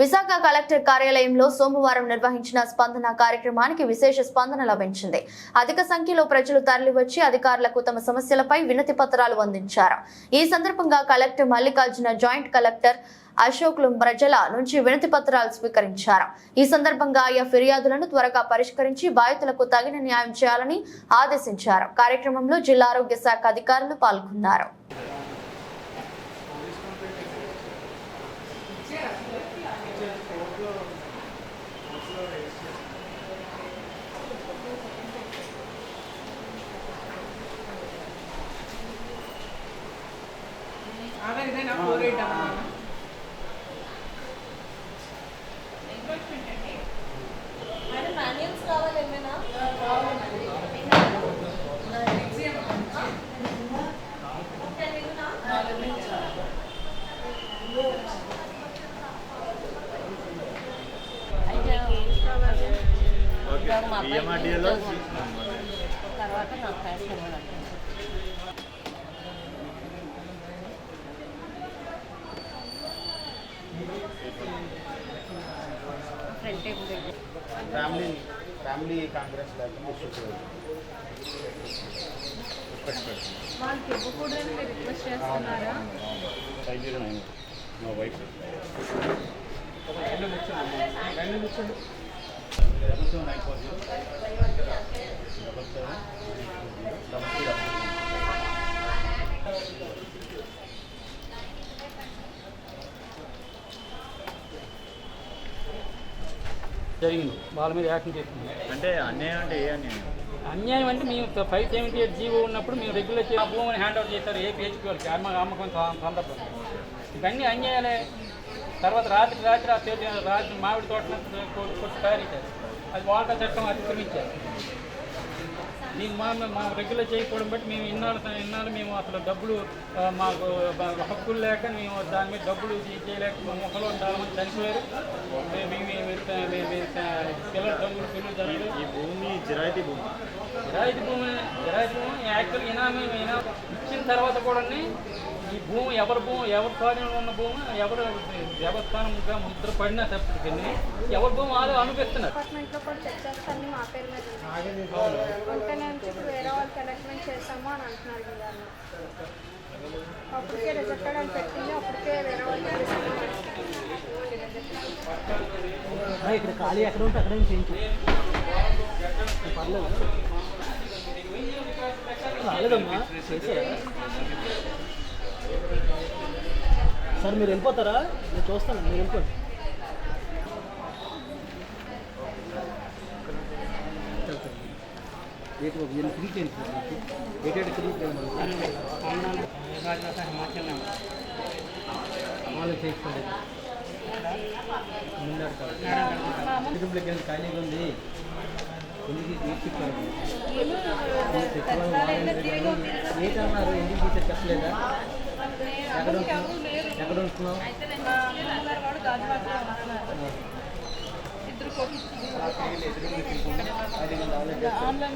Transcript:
Visakha collector కార్యాలయంలో సోమవారం నిర్వహించిన స్పందన కార్యక్రమానికి విశేష స్పందన లభించింది. అధిక సంఖ్యలో ప్రజలు తరలివచ్చి అధికారులకు తమ సమస్యలపై వినతి పత్రాలు అందించారు. ఈ సందర్భంగా కలెక్టర్ మల్లికార్జున, జాయింట్ కలెక్టర్ అశోక్లు ప్రజల నుంచి వినతి పత్రాలు స్వీకరించారు. ఈ సందర్భంగా ఆయా ఫిర్యాదులను త్వరగా పరిష్కరించి బాధితులకు తగిన న్యాయం చేయాలని ఆదేశించారు. కార్యక్రమంలో జిల్లా ఆరోగ్య శాఖ అధికారులు పాల్గొన్నారు. తర్వాత నాకు క్యాష్ ఇవ్వాలంటే ఫ్రంట్ టేబుల్ ఫ్యామిలీ కాంగ్రెస్ వాళ్ళకి ఇవ్వకూడదని మీరు రిక్వెస్ట్ చేస్తున్నారా? 509 మా వైఫ్ జరిగింది. వాళ్ళ మీద యాక్షన్ చేస్తుంది. అంటే అన్యాయం అంటే ఏ అన్యాయం? అన్యాయం అంటే మేము 578 జీవో ఉన్నప్పుడు మేము రెగ్యులర్ భూమిని హ్యాండ్ ఓవర్ చేశారు ఏపీహెచ్పీ వాళ్ళకి అమ్మకం సందర్భంగా. ఇవన్నీ అన్యాయాలే. తర్వాత రాత్రి మామిడి తోటను కొట్టి తయారించారు. అది వాళ్ళ చట్టం అతిక్రమించారు. దీన్ని మా రెగ్యులర్ చేయకపోవడం బట్టి మేము ఇన్నాళ్ళు మేము అసలు డబ్బులు మాకు హక్కులు లేక మేము దాని మీద డబ్బులు చేయలేక మొక్కలో చాలామంది చనిపోయారు. పిల్లలు చదువులు ఈ భూమి జిరాయితీ భూమి యాక్చువల్ ఇనామీ ఇచ్చిన తర్వాత కూడా ఈ భూమి ఎవరి స్వాధీనంలో ఉన్న భూమి ఎవరు దేవస్థానంగా ముద్ర పడినా తప్పటికి ఎవరి భూమి వాళ్ళు అనిపిస్తున్నారు. డిపార్ట్మెంట్లో కూడా చెక్ చేస్తాను మా పేరు మీద ఉంటే నేను ఇప్పుడు వేరే వాళ్ళకి అలాట్మెంట్ చేస్తాము అని అంటున్నారు కదా. అప్పటికే రిజెక్టెడ్ అని పెట్టింది, అప్పటికే వేరే వాళ్ళకి ఇక్కడ ఖాళీ ఎక్కడ ఉంటే అక్కడ చేయించు. పర్లేదు రాలేదమ్మా చేసారా సార్? మీరు వెళ్ళిపోతారా? నేను చూస్తాను, మీరు వెళ్ళిపోండి. ఫ్రీ చేయండి చేసుకోండి. ముందు ఖాళీగా ఉంది. ఏంటన్నారు? ఎందుకు తీసారు చెప్పలేదా? ఎక్కడ ఉంటున్నావు? ఇద్దరు